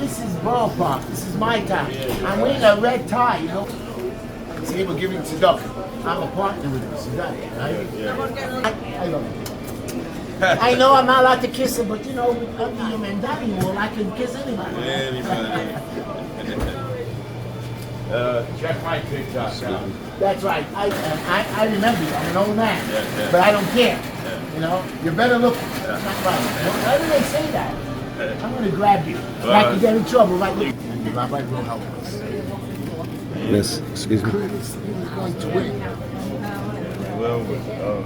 this is Boro Park. This is my town. I'm wearing a red tie, you know. See, we're giving tzedakah. I'm a partner with this. You got it, right? I love it. I know I'm not allowed to kiss her, but you know, under your mandami rule, I can kiss anybody. Check my TikTok. That's right. I remember you. I'm an old man, but I don't care. You know, you're better looking. That's not right. Why do they say that? I'm going to grab you. I can get in trouble right now. And the rabbi will help us. Yes, excuse me. Curtis is going to win.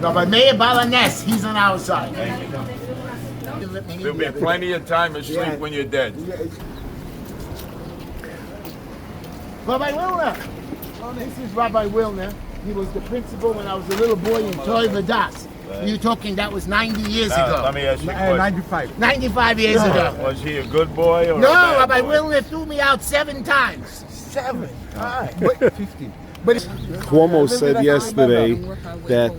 Rabbi Meir Balanes, he's on our side. There'll be plenty of time to sleep when you're dead. Rabbi Wilner. This is Rabbi Wilner. He was the principal when I was a little boy in Toy Vadas. You're talking, that was 90 years ago. Let me ask you a question. 95. 95 years ago. Was he a good boy or No, a bad Rabbi boy? Wilner threw me out 7 times. 7. All right. 50. But Cuomo said yesterday that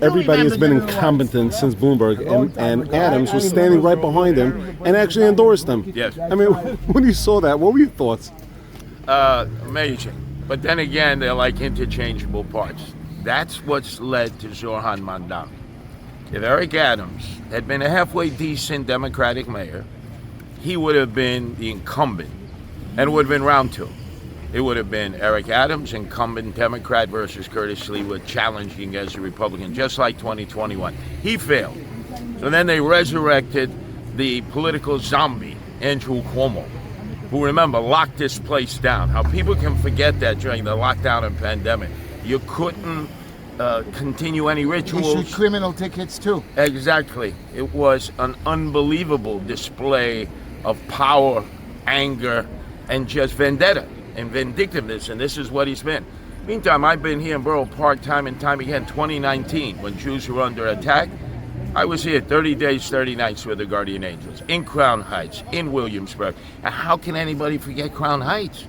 everybody has been incompetent since Bloomberg, and Adams was standing right behind him and actually endorsed him. Yes. I mean, when you saw that, what were your thoughts? Amazing. But then again, they're like interchangeable parts. That's what's led to Zohran Mandami. If Eric Adams had been a halfway decent Democratic mayor, he would have been the incumbent, and it would have been round 2. It would have been Eric Adams, incumbent Democrat, versus Curtis Sliwa, challenging as a Republican, just like 2021. He failed. So then they resurrected the political zombie, Andrew Cuomo, who, remember, locked this place down. How people can forget that during the lockdown and pandemic. You couldn't continue any rituals. issued criminal tickets too. Exactly. It was an unbelievable display of power, anger, and just vendetta and vindictiveness, and this is what he's been. Meantime, I've been here in Borough Park time and time again. 2019, when Jews were under attack, I was here 30 days, 30 nights with the Guardian Angels, in Crown Heights, in Williamsburg. And how can anybody forget Crown Heights?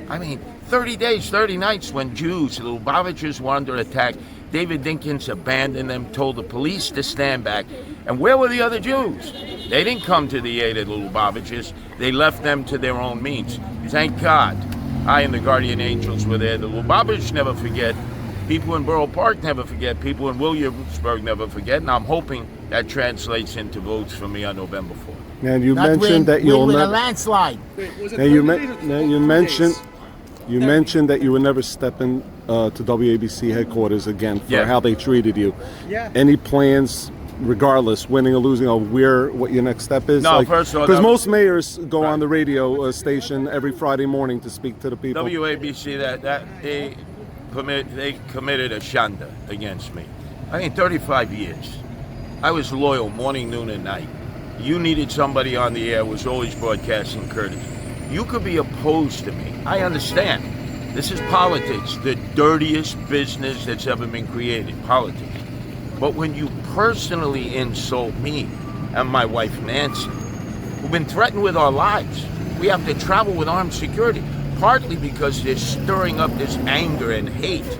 I mean, 30 days, 30 nights when Jews, the Lubavitchers, were under attack. David Dinkins abandoned them, told the police to stand back. And where were the other Jews? They didn't come to the aid of the Lubavitchers. They left them to their own means. Thank God I and the Guardian Angels were there. The Lubavitchers never forget. People in Borough Park never forget. People in Williamsburg never forget. And I'm hoping that translates into votes for me on November 4th. And you mentioned that you'll win a never. landslide. Now you mentioned that you would never step in to WABC headquarters again for how they treated you. Yeah. Any plans, regardless, winning or losing, of what your next step is? No, first of all, because most mayors go on the radio station every Friday morning to speak to the people. WABC, they committed a shanda against me. I mean, 35 years. I was loyal morning, noon, and night. You needed somebody on the air, was always broadcasting Curtis. You could be opposed to me. I understand. This is politics, the dirtiest business that's ever been created, politics. But when you personally insult me and my wife Nancy, who've been threatened with our lives, we have to travel with armed security, partly because they're stirring up this anger and hate.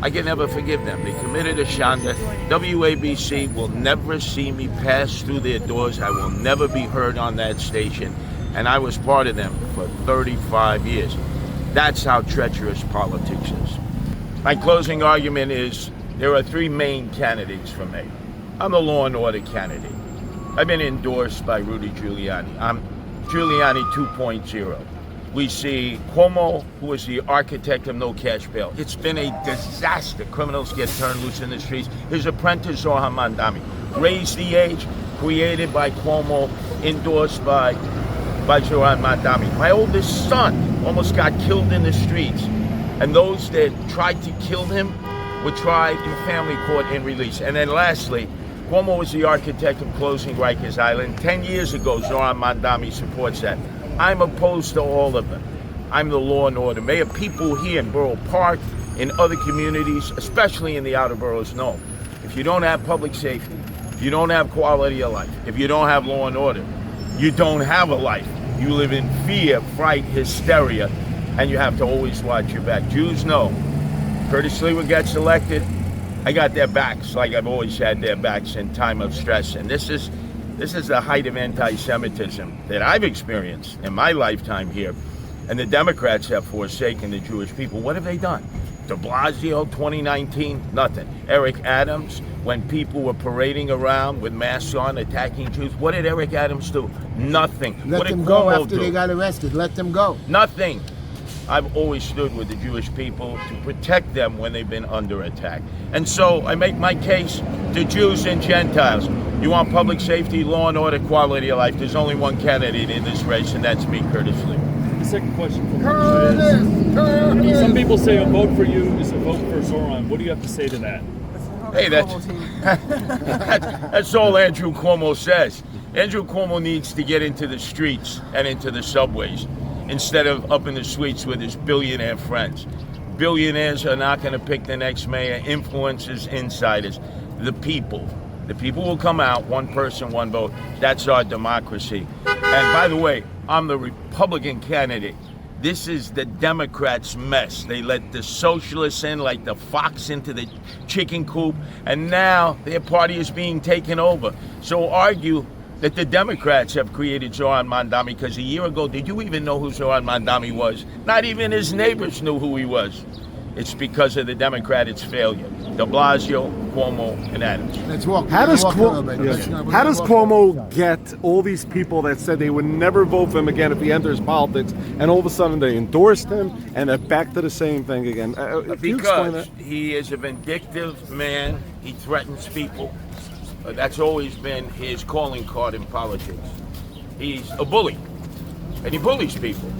I can never forgive them. They committed a shanda. WABC will never see me pass through their doors. I will never be heard on that station. And I was part of them for 35 years. That's how treacherous politics is. My closing argument is there are 3 main candidates for me. I'm the law and order candidate. I've been endorsed by Rudy Giuliani. I'm Giuliani 2.0. We see Cuomo, who is the architect of no cash bail. It's been a disaster. Criminals get turned loose in the streets. His apprentice, Zohran Mandami, raised the age, created by Cuomo, endorsed by Zohran Mandami. My oldest son almost got killed in the streets, and those that tried to kill him were tried in family court and released. And then lastly, Cuomo was the architect of closing Rikers Island. 10 years ago, Zohran Mandami supports that. I'm opposed to all of them. I'm the law and order. May people here in Borough Park, in other communities, especially in the outer boroughs, know if you don't have public safety, if you don't have quality of life, if you don't have law and order, you don't have a life. You live in fear, fright, hysteria, and you have to always watch your back. Jews know. Curtis Sliwa gets elected, I got their backs like I've always had their backs in time of stress. And this is This is the height of anti-Semitism that I've experienced in my lifetime here. And the Democrats have forsaken the Jewish people. What have they done? De Blasio, 2019, nothing. Eric Adams, when people were parading around with masks on, attacking Jews, what did Eric Adams do? Nothing. Let them go after they got arrested. Let them go. Nothing. I've always stood with the Jewish people to protect them when they've been under attack. And so I make my case to Jews and Gentiles. You want public safety, law and order, quality of life. There's only one candidate in this race, and that's me, Curtis Lee. The second question for you is, some people say a vote for you is a vote for Zoran. What do you have to say to that? Hey, that's all Andrew Cuomo says. Andrew Cuomo needs to get into the streets and into the subways instead of up in the suites with his billionaire friends. Billionaires are not going to pick the next mayor. Influencers, insiders, the people. The people will come out, one person, one vote. That's our democracy. And by the way, I'm the Republican candidate. This is the Democrats' mess. They let the socialists in like the fox into the chicken coop, and now their party is being taken over. So argue that the Democrats have created Zoran Mandami, because a year ago, did you even know who Zoran Mandami was? Not even his neighbors knew who he was. It's because of the Democrats' failure. De Blasio, Cuomo, and Adams. Let's walk. How does Cuomo Cuomo get all these people that said they would never vote for him again if he enters politics, and all of a sudden they endorsed him, and they're back to the same thing again? Because he is a vindictive man. He threatens people. That's always been his calling card in politics. He's a bully, and he bullies people,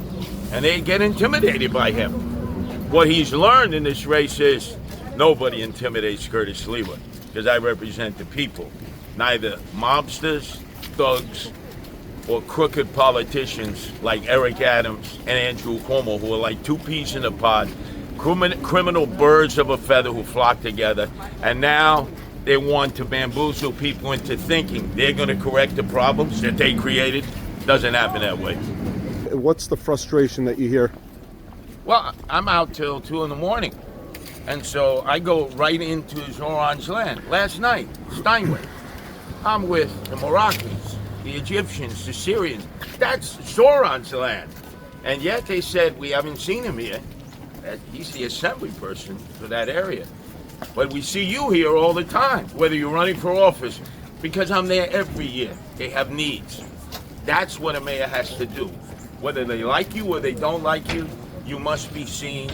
and they get intimidated by him. What he's learned in this race is nobody intimidates Curtis Sliwa, because I represent the people. Neither mobsters, thugs, or crooked politicians like Eric Adams and Andrew Cuomo, who are like two peas in a pod, criminal birds of a feather who flock together, and now they want to bamboozle people into thinking they're going to correct the problems that they created. Doesn't happen that way. What's the frustration that you hear? Well, I'm out till 2 in the morning, and so I go right into Zoran's land. Last night, Steinway, I'm with the Moroccans, the Egyptians, the Syrians. That's Zoran's land. And yet they said, we haven't seen him here. He's the assembly person for that area. But we see you here all the time, whether you're running for office, because I'm there every year. They have needs. That's what a mayor has to do. Whether they like you or they don't like you, you must be seen,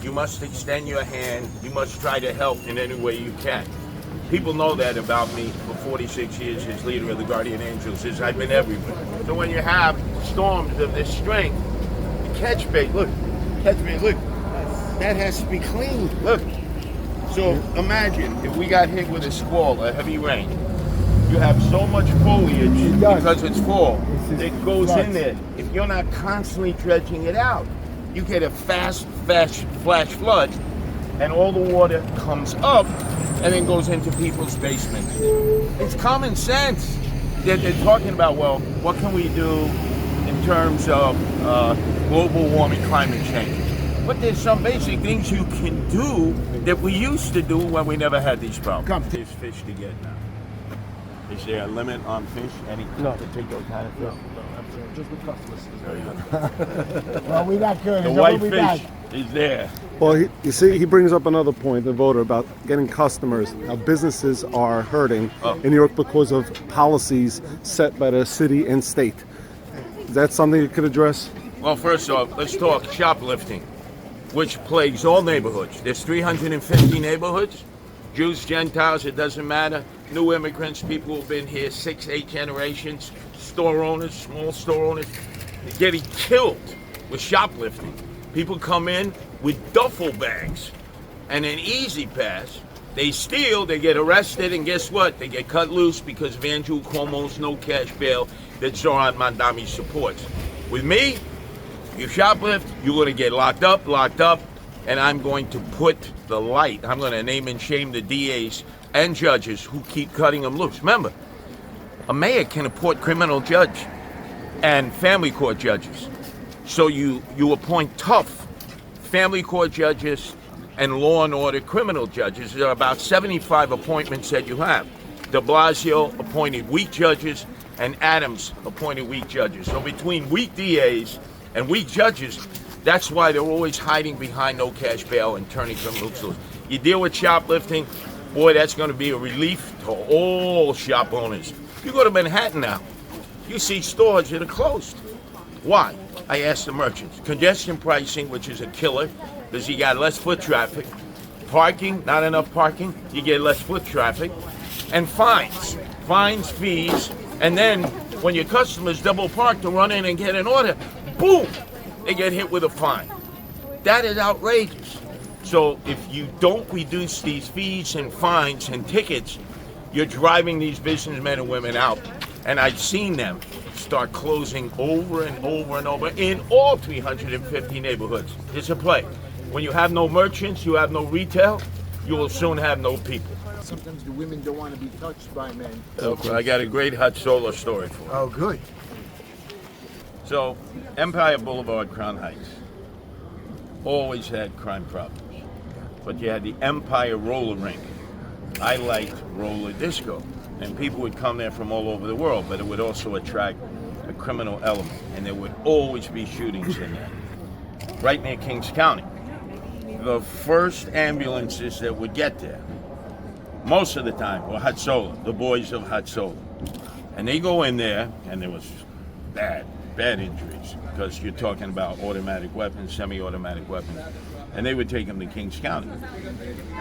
you must extend your hand, you must try to help in any way you can. People know that about me for 46 years as leader of the Guardian Angels, is I've been everywhere. So when you have storms of this strength, the catch bait, look, that has to be cleaned, look. So imagine if we got hit with a squall, a heavy rain. You have so much foliage because it's fall that goes in there. If you're not constantly dredging it out, you get a fast flash flood, and all the water comes up and then goes into people's basements. It's common sense. They're talking about, well, what can we do in terms of global warming, climate change? But there's some basic things you can do that we used to do when we never had these problems. There's fish to get now. Is there a limit on fish? Any particular kind of fish? No, just with customers. Very good. Well, we got good. The white fish is there. Well, you see, he brings up another point, the voter, about getting customers. How businesses are hurting in New York because of policies set by the city and state. Is that something you could address? Well, first off, let's talk shoplifting, which plagues all neighborhoods. There's 350 neighborhoods. Jews, Gentiles, it doesn't matter. New immigrants, people who've been here 6, 8 generations, store owners, small store owners, they're getting killed with shoplifting. People come in with duffel bags and an easy pass. They steal, they get arrested, and guess what? They get cut loose because of Andrew Cuomo's no cash bail that Zoran Mandami supports. With me, you shoplift, you're going to get locked up, and I'm going to put the light. I'm going to name and shame the DAs and judges who keep cutting them loose. Remember, a mayor can appoint criminal judge and family court judges. So you appoint tough family court judges and law and order criminal judges. There are about 75 appointments that you have. De Blasio appointed weak judges. and Adams appointed weak judges. So between weak DAs and weak judges, that's why they're always hiding behind no cash bail and turning criminals loose. You deal with shoplifting, boy, that's going to be a relief to all shop owners. You go to Manhattan now, you see stores that are closed. Why? I asked the merchants. Congestion pricing, which is a killer, because you got less foot traffic. Parking, not enough parking, you get less foot traffic. And fines, fees, and then when your customers double park to run in and get an order, boom, they get hit with a fine. That is outrageous. So if you don't reduce these fees and fines and tickets, you're driving these businessmen and women out. And I've seen them start closing over and over and over in all 350 neighborhoods. It's a play. When you have no merchants, you have no retail, you will soon have no people. Sometimes the women don't want to be touched by men. Okay, I got a great hot solo story for you. Oh, good. So, Empire Boulevard, Crown Heights, always had crime problems. But you had the Empire roller rink. I liked roller disco. And people would come there from all over the world, but it would also attract a criminal element. And there would always be shootings in there. Right near Kings County. The first ambulances that would get there, most of the time, were Hatzola, the boys of Hatzola. And they go in there, and there was bad injuries, because you're talking about automatic weapons, semi-automatic weapons, and they would take them to Kings County.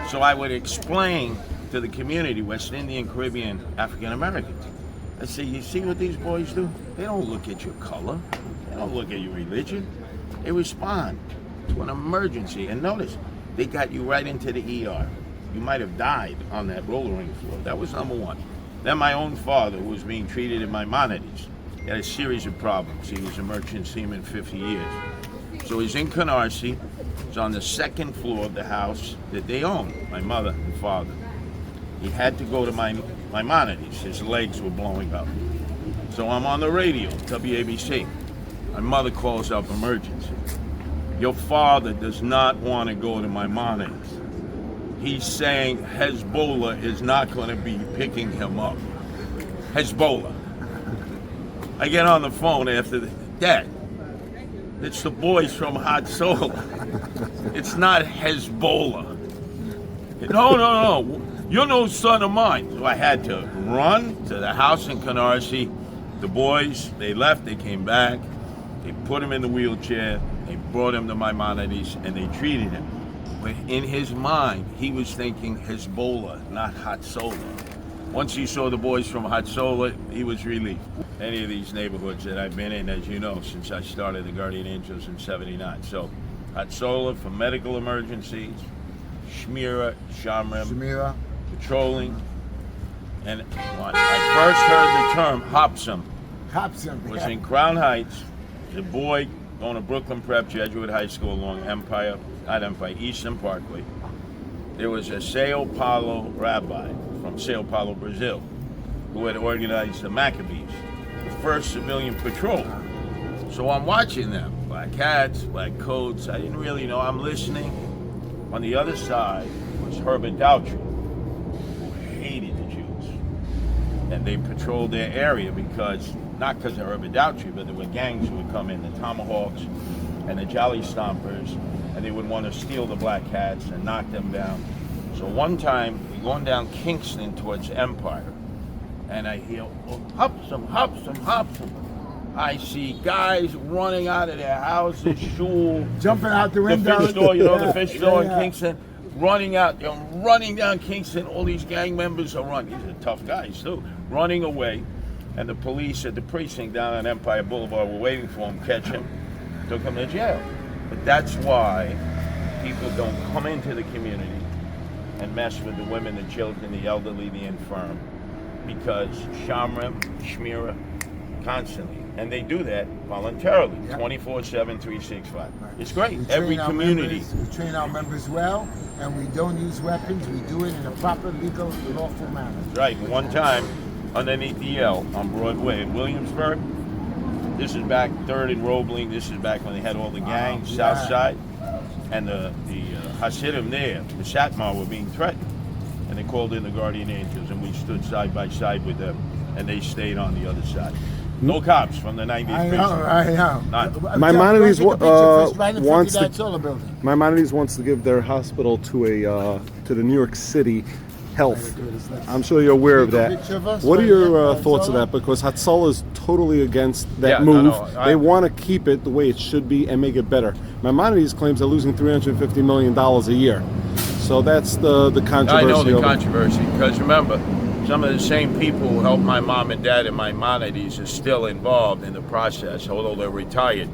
So I would explain to the community, West Indian, Caribbean, African Americans, I say, you see what these boys do? They don't look at your color, they don't look at your religion, they respond to an emergency. And notice, they got you right into the ER. You might have died on that roller rink floor. That was number one. Then my own father, who was being treated in Maimonides, he had a series of problems. He was a merchant seaman 50 years. So he's in Canarsie. He's on the second floor of the house that they owned, my mother and father. He had to go to Maimonides. His legs were blowing up. So I'm on the radio, WABC. My mother calls up emergency. Your father does not want to go to Maimonides. He's saying Hezbollah is not going to be picking him up. Hezbollah. I get on the phone after Dad, it's the boys from Hatzola. It's not Hezbollah. No. You're no son of mine. So I had to run to the house in Canarsie. The boys, they left, they came back. They put him in the wheelchair. They brought him to Maimonides, and they treated him. But in his mind, he was thinking Hezbollah, not Hatzola. Once he saw the boys from Hatzola, he was relieved. Any of these neighborhoods that I've been in, as you know, since I started the Guardian Angels in '79. So, Hatzola for medical emergencies, Shmira, Shamrem, patrolling. And when I first heard the term Hopsum, was in Crown Heights. The boy going to Brooklyn Prep Jesuit High School along Eastern Parkway. There was a Sao Paulo rabbi from Sao Paulo, Brazil, who had organized the Maccabees, the first civilian patrol. So I'm watching them, black hats, black coats. I didn't really know. I'm listening. On the other side was Herbert Dautry, who hated the Jews. And they patrolled their area not because of Herbert Dautry, but there were gangs who would come in, the Tomahawks and the Jolly Stompers, and they would want to steal the black hats and knock them down. So one time, we're going down Kingston towards Empire, and I hear, Hopsum. I see guys running out of their houses, shul, jumping out the window. The fish store, the fish store in Kingston, running out, running down Kingston. All these gang members are running. These are tough guys too, running away. And the police at the precinct down on Empire Boulevard were waiting for him, catch him, took him to jail. But that's why people don't come into the community and mess with the women, the children, the elderly, the infirm, because Shamrem, Shmira, constantly. And they do that voluntarily, 24/7, 365. It's great. Every community. We train our members well, and we don't use weapons. We do it in a proper, legal, lawful manner. Right. One time, underneath the L on Broadway in Williamsburg, this is back 3rd and Roebling. This is back when they had all the gangs, South Side. And the Hasidim there, the Satmar, were being threatened. And they called in the Guardian Angels, and we stood side by side with them. and they stayed on the other side. No cops from the 90s. I know. None. Maimonides wants to. Maimonides wants to give their hospital to the New York City Health. I'm sure you're aware of that. What are your thoughts of that? Because Hatzalah is totally against that move. They want to keep it the way it should be and make it better. Maimonides claims they're losing $350 million a year. So that's the controversy. I know the controversy, because remember, some of the same people who helped my mom and dad in Maimonides are still involved in the process, although they're retired.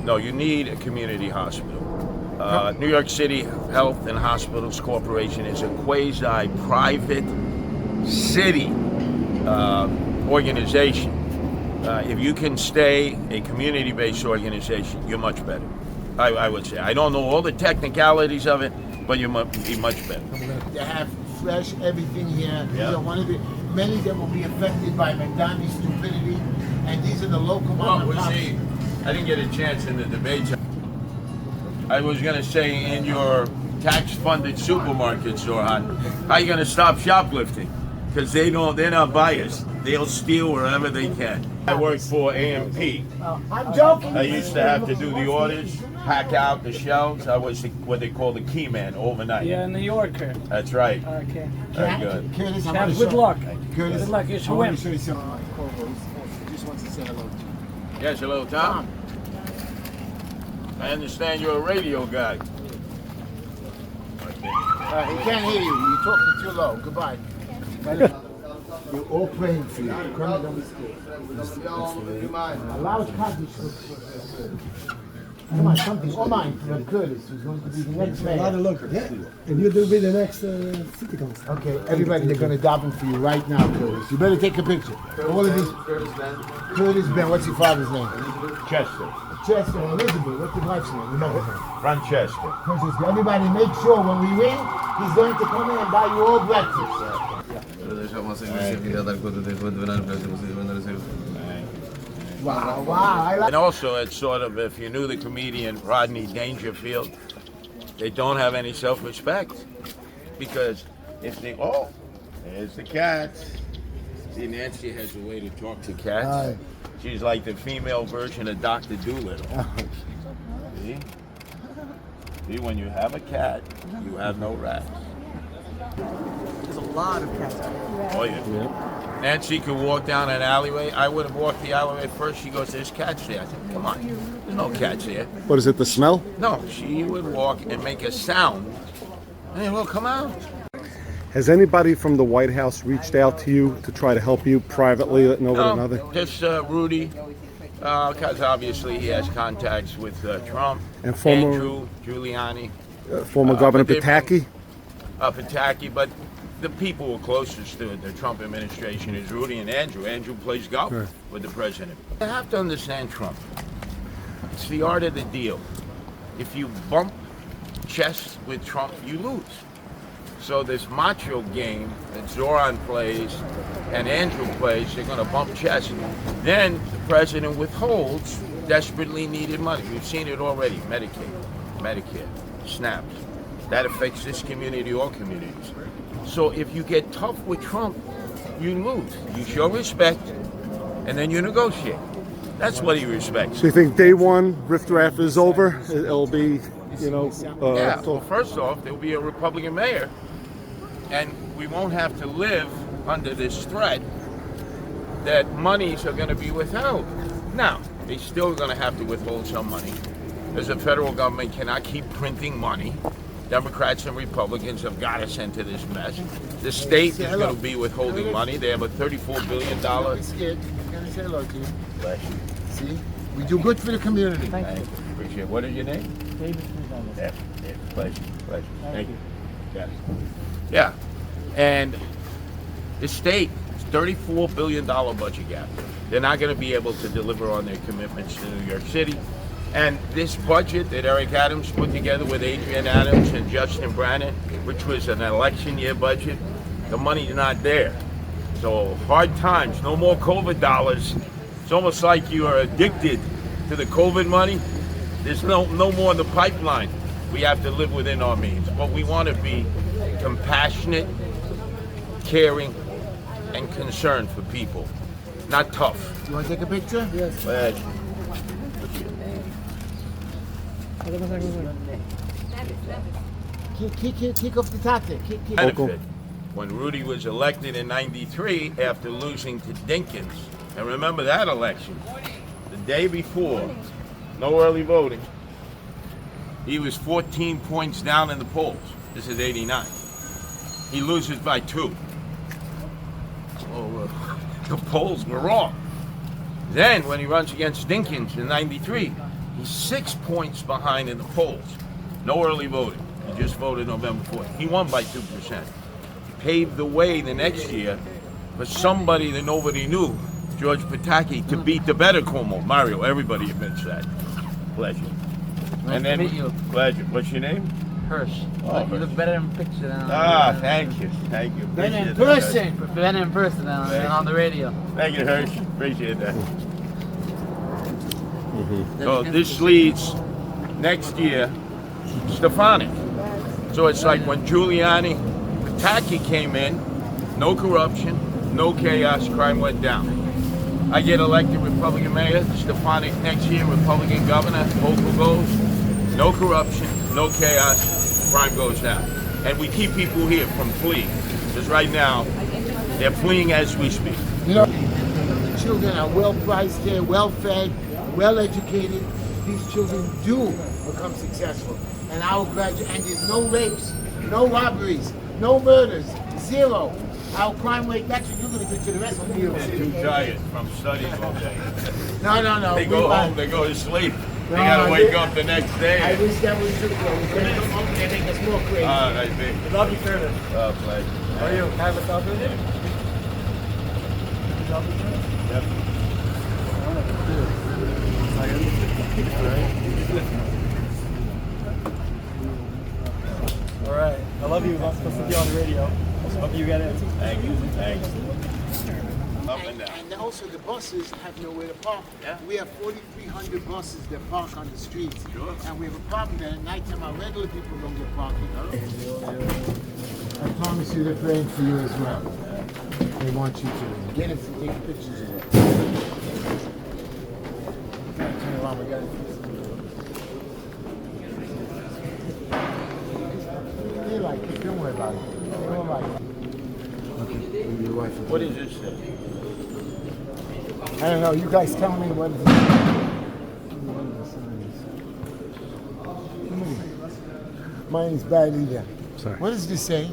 No, you need a community hospital. New York City Health and Hospitals Corporation is a quasi-private city organization. If you can stay a community-based organization, you're much better. I would say. I don't know all the technicalities of it, but you might be much better. They have fresh everything here. Yeah. Many of them will be affected by McDonald's stupidity, and these are the local mom and pops. See, I didn't get a chance in the debates. I was going to say, in your tax-funded supermarkets, Zoran, how are you going to stop shoplifting? Because they're not buyers. They'll steal wherever they can. I worked for AMP. I'm joking. I used to have to do the orders, pack out the shelves. I was what they call the key man overnight. Yeah, New Yorker. That's right. Okay. Very good. Curtis, Have good luck. Curtis, Good luck. You I want swim. to show you something. He just wants to say hello to you. Yes, hello, Tom. I understand you're a radio guy. He can't hear you. You're talking too low. Goodbye. We're all praying for you. Allow Kaddish. Come on, something. All mine for Curtis, who's going to be the next mayor. Look, yeah. And you will be the next city council. Okay, everybody, they're going to daven for you right now, Curtis. You better take a picture. All of these. Curtis Ben. What's your father's name? Chester. Chester and Elizabeth. What's your wife's name? Remember her. Francesca. Francesca. Everybody, make sure when we win, he's going to come in and buy you all breakfast. Wow, I like. And also, it's sort of, if you knew the comedian Rodney Dangerfield, they don't have any self-respect. Because if they, there's the cats. See, Nancy has a way to talk to cats. She's like the female version of Dr. Doolittle. See? See, when you have a cat, you have no rats. There's a lot of cats out here. Oh, yeah. Nancy could walk down an alleyway. I would have walked the alleyway first. She goes, there's cats there. I said, come on, there's no cats there. What is it, the smell? No, she would walk and make a sound. And they will come out. Has anybody from the White House reached out to you to try to help you privately? No, just Rudy, because obviously he has contacts with Trump, and former Andrew, Giuliani. Former Governor Pataki? Pataki, but the people who are closest to the Trump administration is Rudy and Andrew. Andrew plays golf with the president. You have to understand Trump. It's the art of the deal. If you bump chess with Trump, you lose. So this macho game that Zoran plays and Andrew plays, they're going to bump chess. Then the president withholds desperately needed money. We've seen it already. Medicaid, Medicare, SNAP. That affects this community, all communities. So if you get tough with Trump, you lose. You show respect, and then you negotiate. That's what he respects. So you think day one, riff-raff is over? It'll be, yeah, well, first off, there'll be a Republican mayor, and we won't have to live under this threat that monies are going to be withheld. Now, they're still going to have to withhold some money, as the federal government cannot keep printing money. Democrats and Republicans have got us into this mess. The state is going to be withholding money. They have a $34 billion. I'm scared. I'm going to say hello to you. See? We do good for the community. Thank you. Appreciate it. What is your name? David. Yeah, pleasure. Thank you. Yes. Yeah. And the state, $34 billion budget gap. They're not going to be able to deliver on their commitments to New York City. And this budget that Eric Adams put together with Adrian Adams and Justin Brannan, which was an election year budget, the money's not there. So hard times, no more COVID dollars. It's almost like you are addicted to the COVID money. There's no more in the pipeline. We have to live within our means. But we want to be compassionate, caring, and concerned for people. not tough. You want to take a picture? Yes. But Kick off the top there. Kick. benefit. When Rudy was elected in '93 after losing to Dinkins, and remember that election, the day before, no early voting, he was 14 points down in the polls. This is '89. He loses by 2. So the polls were wrong. Then when he runs against Dinkins in '93, he's 6 points behind in the polls. No early voting. He just voted November 4th. He won by 2%. Paved the way the next year for somebody that nobody knew, George Pataki, to beat the better Cuomo. Mario, everybody admits that. Pleasure. Nice to meet you. Pleasure. What's your name? Hirsch. Oh, You look better in picture than on Thank you. Thank you. Then in Appreciate that. person. better in person than on the radio. Thank you, Hirsch. Appreciate that. So this leads next year Stefanik. So it's like when Giuliani, Pataki came in, no corruption, no chaos, crime went down. I get elected Republican mayor, Stefanik next year, Republican governor, Hochul goes, no corruption, no chaos, crime goes down. And we keep people here from fleeing, because right now, they're fleeing as we speak. You know, the children are well priced here, well fed, well educated. These children do become successful. And our graduate, and there's no rapes, no robberies, no murders, 0. Our crime rate, that's what you're going to get to the rest of the year. They're too tired from studying all day. No. They go home, they go to sleep. They gotta wake up the next day. I wish that was true. They come home, they make us more crazy. Nice big. Love you, Curtis. Pleasure. How are you? Have a thought with it? Yep. All right. I love you. I'm not supposed to be on the radio. Hope you get it. Thank you. Thanks. Up and down. And also the buses have nowhere to park. Yeah. We have 4,300 buses that park on the streets. Sure. And we have a problem that at nighttime our regular people don't get parking. I promise you they're praying for you as well. They want you to get it, take pictures of it. Turn around, we got it. They like it, don't worry about it. Don't like it. Okay, your wife. What is this thing? I don't know. You guys tell me what it is. Mine is bad either. Sorry. What does this say?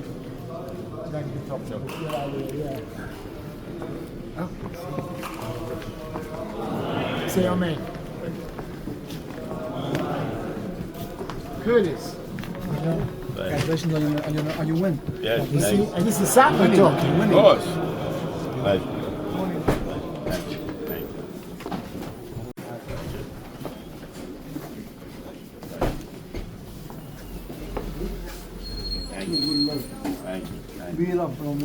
Yeah. Oh. Say amen. Curtis. Congratulations on your win. Yes, You see, thanks. and this is soccer talking. Of course. Pleasure. Thank you. Thank you. Be love from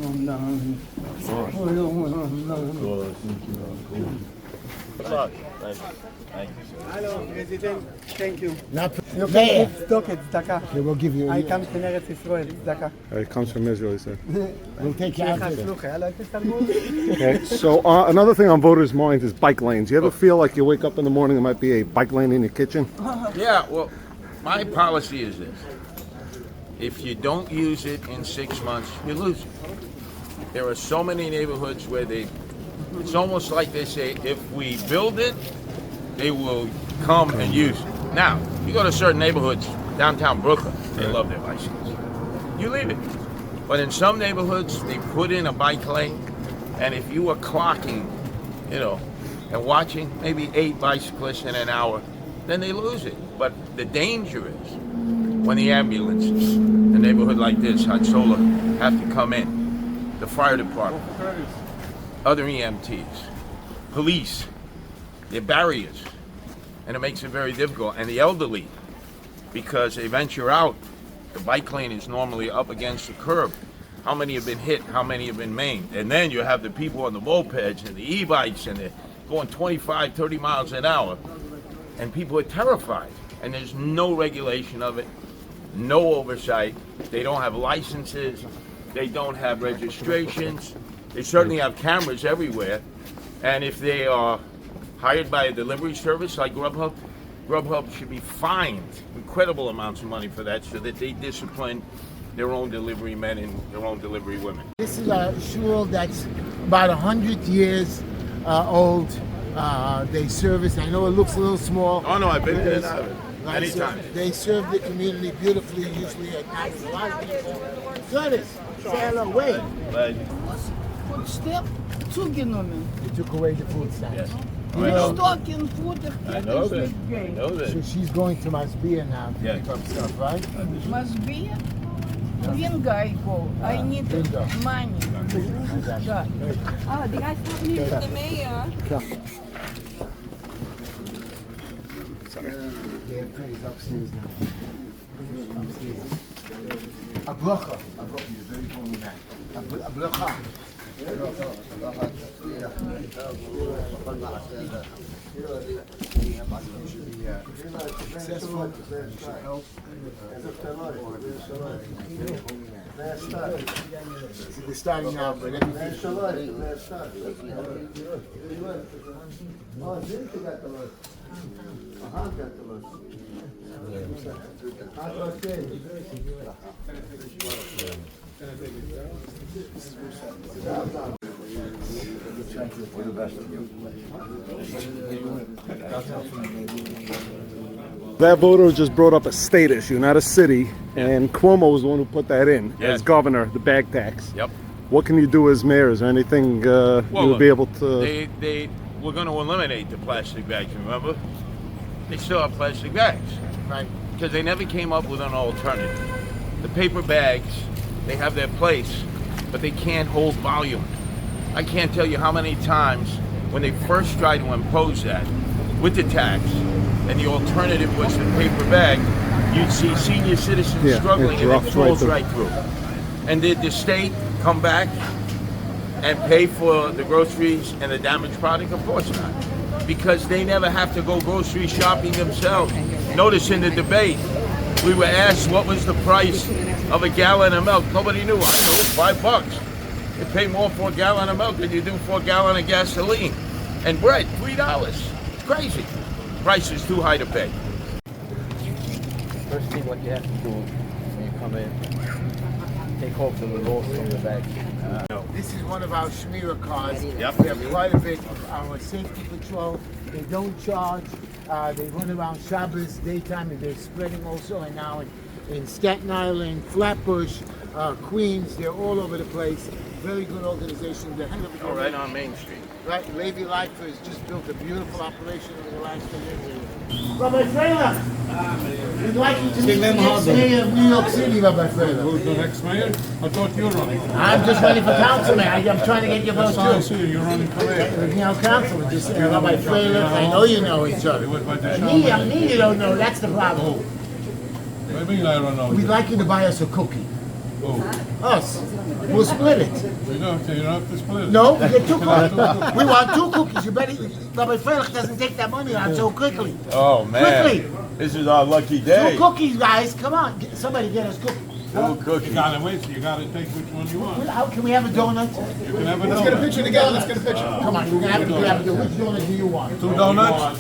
Good luck. Thank you. Thank you. Hello, President. Thank you. Not Okay, it's Docket, Daka. Okay, we'll give you. I come to Eretz Israel, it's Daka. It comes from Israel, he said. We'll take you out to them. Look, I like this album. Okay, so another thing on voters' minds is bike lanes. You ever feel like you wake up in the morning, there might be a bike lane in your kitchen? Yeah, well, my policy is this. If you don't use it in 6 months, you lose it. There are so many neighborhoods where it's almost like they say, if we build it, they will come and use it. Now, you go to certain neighborhoods, downtown Brooklyn, they love their bicycles. You leave it. But in some neighborhoods, they put in a bike lane, and if you are clocking, and watching maybe 8 bicyclists in an hour, then they lose it. But the danger is when the ambulances, a neighborhood like this, Hatzola, have to come in, the fire department, other EMTs, police, they're barriers, and it makes it very difficult. And the elderly, because they venture out, the bike lane is normally up against the curb. How many have been hit? How many have been maimed? And then you have the people on the mopeds and the e-bikes, and they're going 25, 30 miles an hour, and people are terrified. And there's no regulation of it, no oversight. They don't have licenses. They don't have registrations. They certainly have cameras everywhere, And if they are hired by a delivery service like Grubhub, Grubhub should be fined incredible amounts of money for that so that they discipline their own delivery men and their own delivery women. This is a shul that's about 100 years old. They service, I know it looks a little small. Oh no, I've been there now. Right, Anytime. so they serve the community beautifully, usually at night. A lot of people. Curtis, say hello, wait. Food stamp zugenommen. They took away the food stamps. Yes. You I know. Stock in food. I know that. I know So that. she's going to Masbia now to Yeah. pick up stuff, right? Must be Bingo I go. I need Bingo. money. Да. Oh, the guy's talking to the mayor. They're pretty upstairs now. Upstairs. A bracha. A bracha. You're very holy man. A bracha. You should be successful. You should help. See, they're starting now, but everything. That voter just brought up a state issue, not a city, and Cuomo was the one who put that in Yes. as governor, the bag tax. Yep. What can you do as mayor? Is there anything you would be able to? They were going to eliminate the plastic bags. Remember? They still have plastic bags, Right. because they never came up with an alternative. The paper bags, they have their place, but they can't hold volume. I can't tell you how many times when they first tried to impose that with the tax, and the alternative was the paper bag, you'd see senior citizens Yeah, struggling, it and drops it falls right right through. And did the state come back and pay for the groceries and the damaged product? Of course not, because they never have to go grocery shopping themselves. Notice in the debate, we were asked what was the price of a gallon of milk. Nobody knew. I know, $5. You pay more for a gallon of milk than you do for a gallon of gasoline. And bread, $3. It's crazy. Price is too high to pay. First thing what you have to do when you come in, take off the loss from the bag. This is one of our Shmira cars. Yep. We have quite a bit of our safety patrol. They don't charge. They run around Shabbos, daytime, and they're spreading also. And now in Staten Island, Flatbush, Queens, they're all over the place. Very good organization. The head of it, Oh, right on Main Street. right, Levi Leifer has just built a beautiful operation over the last 10 years. Rabbi Freyler, we'd like you to meet the next mayor of New York City, Rabbi Freyler. Who's the next mayor? I thought you were running. I'm just running for councilman. I'm trying to get your vote I too. see you. You're running for mayor. You know, council, just Rabbi Freyler, I know you know each other. What about the Me, shaman? you don't know, that's the problem. Maybe I don't know. We'd like you to buy us a cookie. Oh, Us. We'll split it. you don't have to split it. No, we get two cookies. We want two cookies. You better, Rabbi Freyler doesn't take that money out so quickly. Oh, man. Quickly. This is our lucky Two day. cookies, guys. Come on. Somebody get us cookies. Two You cookies. gotta wait. You gotta take which one you want. How can we have a donut? You can have a donut. together. Let's get a picture. Come on. We can have a donut. Which donut do you want? Two donuts?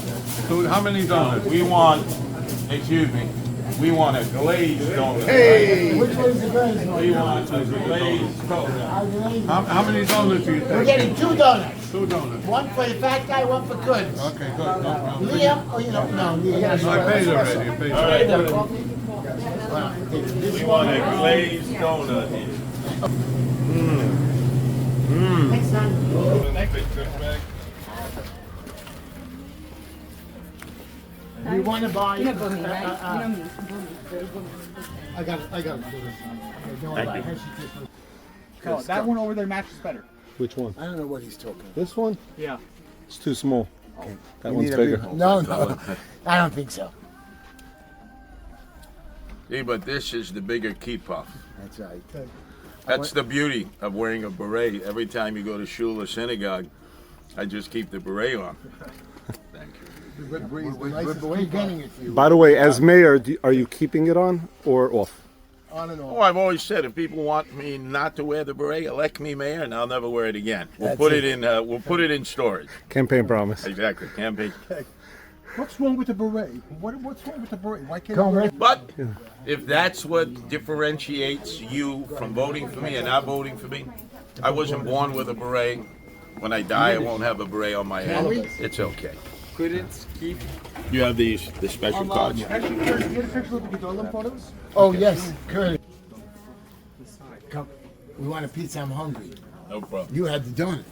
How many donuts? We want, excuse me, we want a glazed donut. Which one is the glazed one? We want a glazed donut. How many donuts do you We're take? getting two donuts. Two donuts. One for the fat guy, one for Curtis. Okay, good. No, Liam, oh, you don't know. I paid already. I paid already. We want a glazed donut here. Next time. We want to buy. You know Boomy, right? You know me. I got it. Oh, that one over there matches better. Which one? I don't know what he's talking about. This one? Yeah. It's too small. That We one's need a bigger. big one. No, I don't think so. See, but this is the bigger key puff. That's right. That's the beauty of wearing a beret. Every time you go to shul or synagogue, I just keep the beret on. Thank you. We're getting it for you. By the way, as mayor, are you keeping it on or off? On and Oh, off. I've always said if people want me not to wear the beret, elect me mayor, and I'll never wear it again. We'll That's put it. it in. We'll put it in storage. Campaign promise. Exactly. Campaign. What's wrong with the beret? What's wrong with the beret? Why can't Come you wear with- But if that's what differentiates you from voting for me and not voting for me, I wasn't born with a beret. When I die, I won't have a beret on my head. It's okay. Couldn't keep. You have the special cards. Actually, can you get a picture of the Gadolin photos? Oh, yes, Curtis. Come. We want a pizza. I'm hungry. No problem. You had the donut.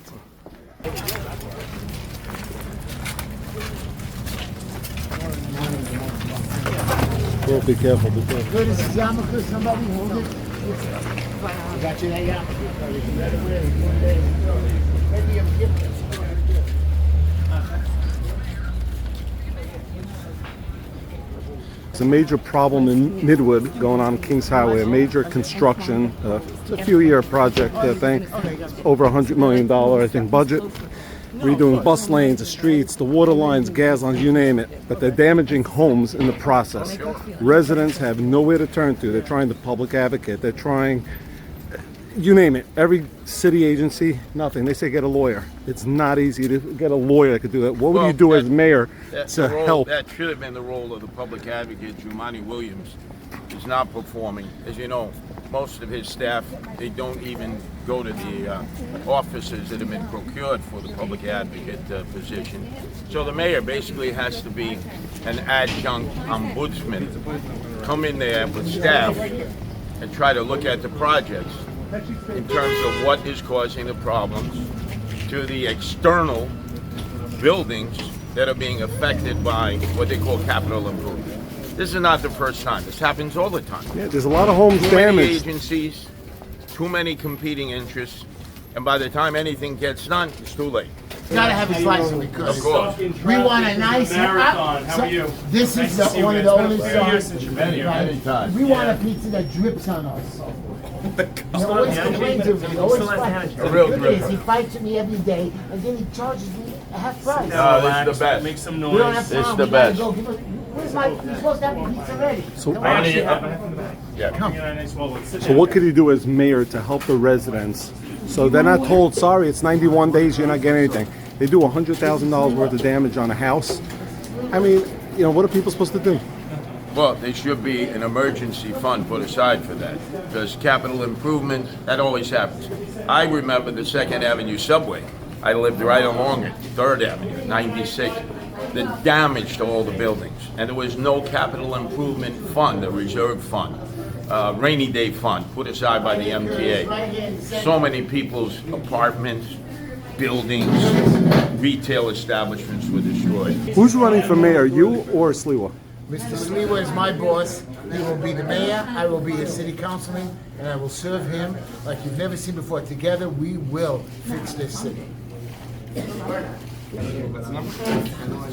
Well, be careful. Be careful. Curtis, is yarmulke? Somebody hold it. I got you that yarmulke, Curtis. You better wear it one day. Maybe I'm gifted. It's a major problem in Midwood going on Kings Highway, a major construction. It's a few-year project, I think. Over $100 million, I think, budget. Redoing bus lanes, the streets, the water lines, gas lines, you name it. But they're damaging homes in the process. Residents have nowhere to turn to. They're trying the public advocate. They're trying, you name it. Every city agency, nothing. They say get a lawyer. It's not easy to get a lawyer that could do that. What would you do as mayor to help? That should have been the role of the public advocate. Jumani Williams is not performing. As you know, most of his staff, they don't even go to the offices that have been procured for the public advocate position. So the mayor basically has to be an adjunct ombudsman, come in there with staff and try to look at the projects in terms of what is causing the problems to the external buildings that are being affected by what they call capital improvement. This is not the first time. This happens all the time. Yeah, there's a lot of homes Too many damaged. agencies, too many competing interests, and by the time anything gets done, it's too late. Gotta have a slice of it, Curtis. Of course. We want a nice Marathon. How are you? This is one of the only It's been a few years songs. since you've been here. Right? We want a pizza that drips on us. He always complains of me. He always fights. A real The good is, dripper. he fights with me every day, and then he charges me a half price. No, this is the best. Make some We don't have noise. It's time. the We gotta best. go. Where's my? You're supposed to have the pizza ready. So- Come I on. have from the back. Yeah. Give me a nice wallet. Sit So down. what could you do as mayor to help the residents so they're not told, sorry, it's 91 days, you're not getting anything. They do $100,000 worth of damage on a house. I mean, you know, what are people supposed to do? Well, there should be an emergency fund put aside for that, because capital improvement, that always happens. I remember the 2nd Avenue subway. I lived right along it, 3rd Avenue, 96. The damage to all the buildings, and there was no capital improvement fund, a reserve fund, rainy day fund put aside by the MTA. So many people's apartments, buildings, retail establishments were destroyed. Who's running for mayor, you or Sliwa? Mr. Sliwa is my boss. He will be the mayor. I will be his city councilman, and I will serve him like you've never seen before. Together, we will fix this city. It's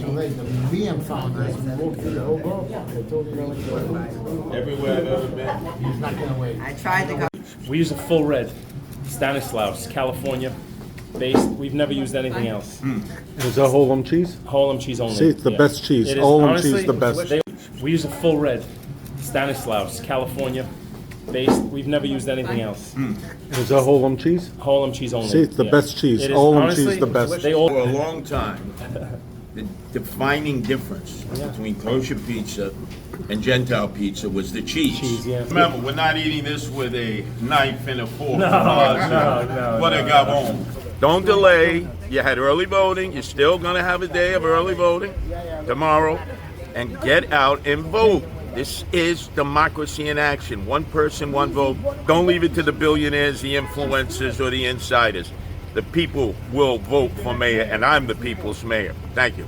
too late. The museum found us. We walked through the whole borough. They told you Everywhere I've ever been. he's not going to wait. I tried to go. We use a full red. Stanislaus, California based. We've never used anything else. Is that whole lump cheese? Whole cheese only. See, it's the best cheese. It is, Whole honestly, cheese, the best. We use a full red. Stanislaus, California based. We've never used anything else. Is that whole lump cheese? Whole cheese only. See, it's the best cheese. It is, Whole honestly, cheese, the best. They all. For a long time, the defining difference between kosher pizza and Gentile pizza was the cheese. Cheese, yeah. Remember, we're not eating this with a knife and a fork. No. What a gabon. Don't delay. You had early voting. You're still going to have a day of early voting tomorrow. And get out and vote. This is democracy in action. One person, one vote. Don't leave it to the billionaires, the influencers, or the insiders. The people will vote for mayor, and I'm the people's mayor. Thank you.